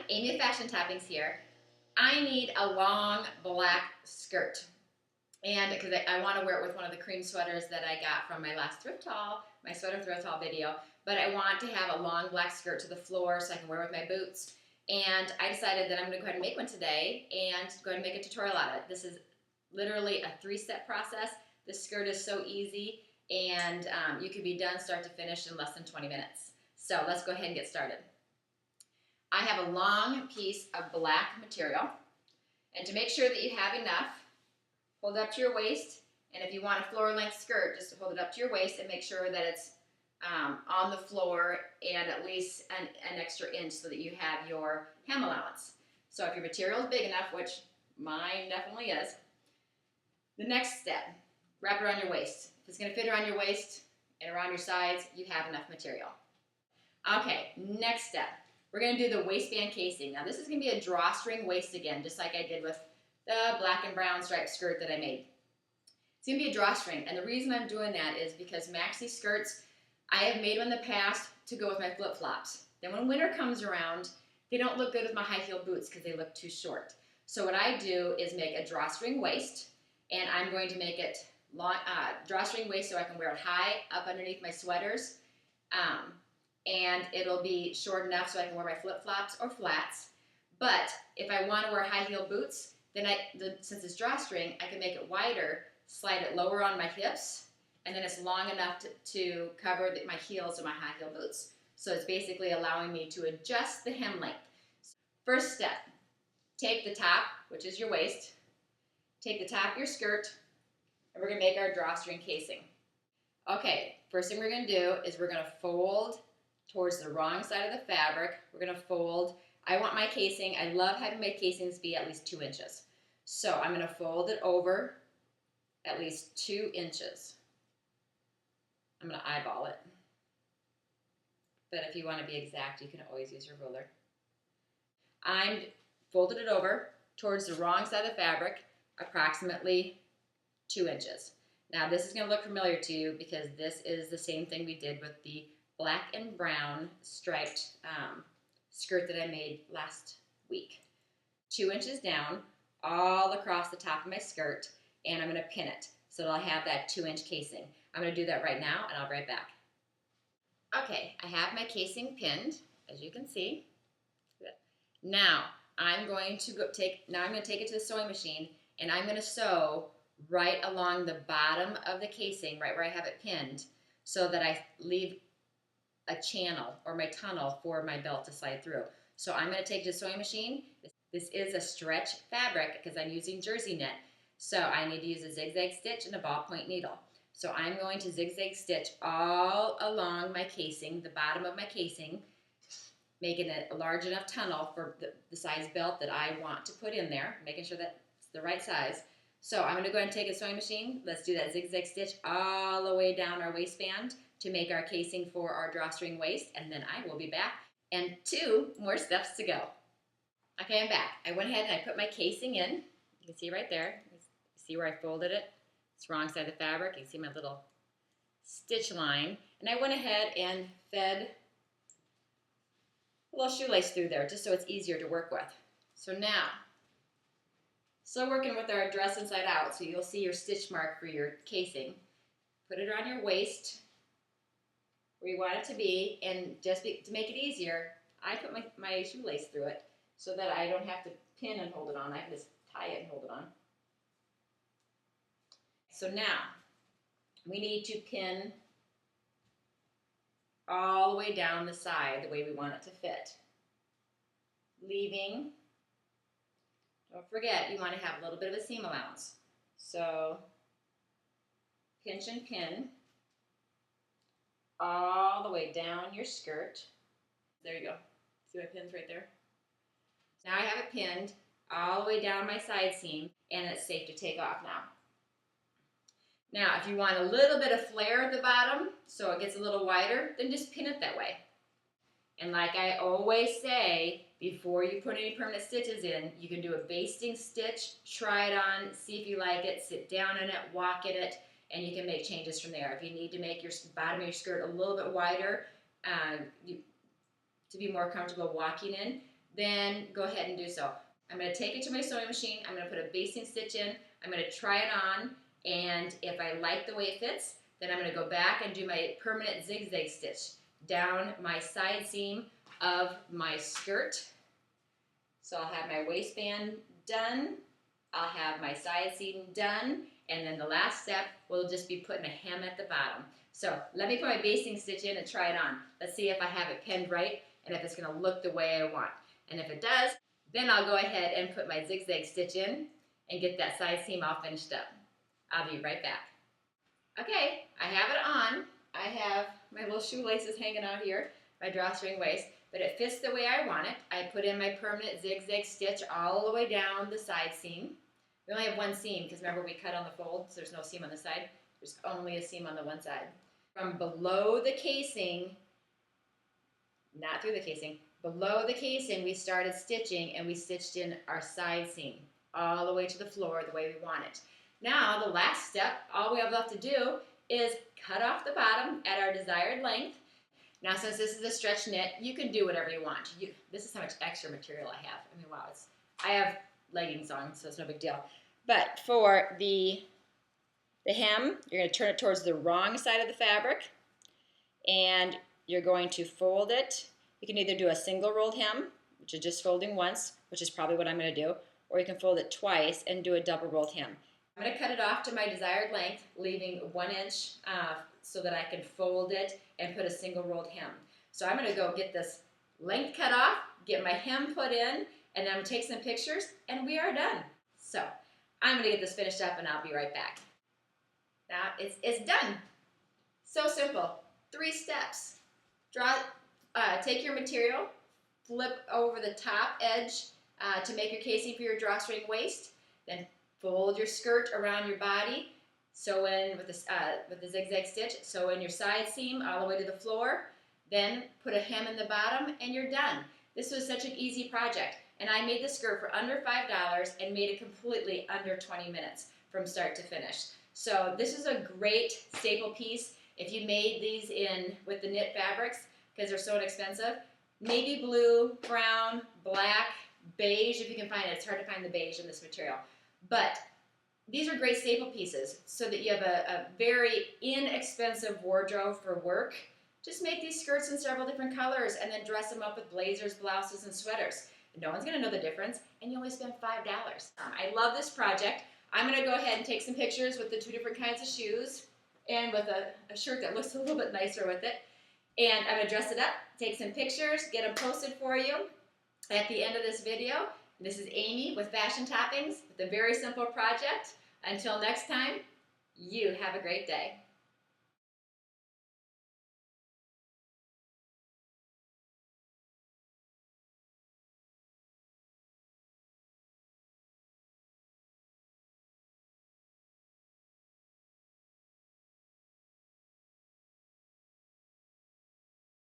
Amy of Fashion Toppings here. I need a long black skirt, and because I want to wear it with one of the cream sweaters that I got from my last thrift haul, my sweater thrift haul video, but I want to have a long black skirt to the floor so I can wear it with my boots. And I decided that I'm going to go ahead and make one today and go ahead and make a tutorial on it. This is literally a 3-step process. This skirt is so easy, and you can be done start to finish in less than 20 minutes. So let's go ahead and get started. I have a long piece of black material, and to make sure that you have enough, hold it up to your waist, and if you want a floor length skirt, just hold it up to your waist and make sure that it's on the floor and at least an extra inch so that you have your hem allowance. So if your material is big enough, which mine definitely is, the next step, wrap it around your waist. If it's going to fit around your waist and around your sides, you have enough material. Okay, next step. We're going to do the waistband casing. Now this is going to be a drawstring waist again, just like I did with the black and brown striped skirt that I made. It's going to be a drawstring, and the reason I'm doing that is because maxi skirts, I have made them in the past to go with my flip-flops. Then when winter comes around, they don't look good with my high-heeled boots because they look too short. So what I do is make a drawstring waist, and I'm going to make it long, drawstring waist so I can wear it high up underneath my sweaters. And it'll be short enough so I can wear my flip-flops or flats. But if I want to wear high-heel boots, then since it's drawstring, I can make it wider, slide it lower on my hips, and then it's long enough to cover my heels of my high-heel boots. So it's basically allowing me to adjust the hem length. First step, take the top, which is your waist, take the top of your skirt, and we're going to make our drawstring casing. Okay, first thing we're going to do is we're going to fold towards the wrong side of the fabric. We're going to fold. I want my casing, I love having my casings be at least 2 inches. So I'm going to fold it over at least 2 inches. I'm going to eyeball it. But if you want to be exact, you can always use your ruler. I'm folded it over towards the wrong side of the fabric, approximately 2 inches. Now this is going to look familiar to you because this is the same thing we did with the black and brown striped skirt that I made last week. 2 inches down, all across the top of my skirt, and I'm going to pin it so that I'll have that 2-inch casing. I'm going to do that right now, and I'll be right back. Okay, I have my casing pinned, as you can see. Now I'm going to take it to the sewing machine, and I'm going to sew right along the bottom of the casing, right where I have it pinned, so that I leave a channel or my tunnel for my belt to slide through. So I'm going to take it to the sewing machine. This is a stretch fabric because I'm using jersey knit. So I need to use a zigzag stitch and a ballpoint needle. So I'm going to zigzag stitch all along my casing, the bottom of my casing, making it a large enough tunnel for the size belt that I want to put in there, making sure that it's the right size. So I'm going to go ahead and take a sewing machine. Let's do that zigzag stitch all the way down our waistband to make our casing for our drawstring waist, and then I will be back and 2 more steps to go. Okay, I'm back. I went ahead and I put my casing in. You can see right there. See where I folded it? It's wrong side of the fabric. You can see my little stitch line. And I went ahead and fed a little shoelace through there just so it's easier to work with. So now, still working with our dress inside out, so you'll see your stitch mark for your casing. Put it around your waist where you want it to be, and just to make it easier, I put my shoelace through it so that I don't have to pin and hold it on. I can just tie it and hold it on. So now, we need to pin all the way down the side the way we want it to fit. Leaving, don't forget, you want to have a little bit of a seam allowance. So, pinch and pin all the way down your skirt. There you go. See my pins right there? Now I have it pinned all the way down my side seam, and it's safe to take off now. Now, if you want a little bit of flare at the bottom, so it gets a little wider, then just pin it that way. And like I always say, before you put any permanent stitches in, you can do a basting stitch, try it on, see if you like it, sit down in it, walk in it, and you can make changes from there. If you need to make your bottom of your skirt a little bit wider to be more comfortable walking in, then go ahead and do so. I'm going to take it to my sewing machine. I'm going to put a basting stitch in. I'm going to try it on, and if I like the way it fits, then I'm going to go back and do my permanent zigzag stitch down my side seam of my skirt. So I'll have my waistband done, I'll have my side seam done, and then the last step will just be putting a hem at the bottom. So let me put my basting stitch in and try it on. Let's see if I have it pinned right and if it's going to look the way I want. And if it does, then I'll go ahead and put my zigzag stitch in and get that side seam all finished up. I'll be right back. Okay, I have it on. I have my little shoelaces hanging out here, my drawstring waist, but it fits the way I want it. I put in my permanent zigzag stitch all the way down the side seam. We only have one seam because remember we cut on the fold, so there's no seam on the side. There's only a seam on the one side. From below the casing, not through the casing, below the casing we started stitching and we stitched in our side seam all the way to the floor the way we want it. Now the last step, all we have left to do is cut off the bottom at our desired length. Now since this is a stretch knit, you can do whatever you want. This is how much extra material I have. I mean, wow, I have leggings on, so it's no big deal. But for the hem, you're going to turn it towards the wrong side of the fabric, and you're going to fold it. You can either do a single rolled hem, which is just folding once, which is probably what I'm going to do, or you can fold it twice and do a double rolled hem. I'm going to cut it off to my desired length, leaving 1 inch so that I can fold it and put a single rolled hem. So I'm going to go get this length cut off, get my hem put in, and then I'm going to take some pictures, and we are done. So I'm going to get this finished up, and I'll be right back. Now it's done. So simple. 3 steps. Take your material, flip over the top edge to make your casing for your drawstring waist, then fold your skirt around your body, sew in with the zigzag stitch, sew in your side seam all the way to the floor, then put a hem in the bottom, and you're done. This was such an easy project, and I made the skirt for under $5 and made it completely under 20 minutes from start to finish. So this is a great staple piece. If you made these with the knit fabrics, because they're so inexpensive, navy blue, brown, black, beige, if you can find it. It's hard to find the beige in this material. But these are great staple pieces so that you have a very inexpensive wardrobe for work. Just make these skirts in several different colors and then dress them up with blazers, blouses, and sweaters. No one's going to know the difference, and you only spend $5. I love this project. I'm going to go ahead and take some pictures with the 2 different kinds of shoes and with a shirt that looks a little bit nicer with it. And I'm going to dress it up, take some pictures, get them posted for you at the end of this video. This is Amy with Fashion Toppings with a very simple project. Until next time, you have a great day.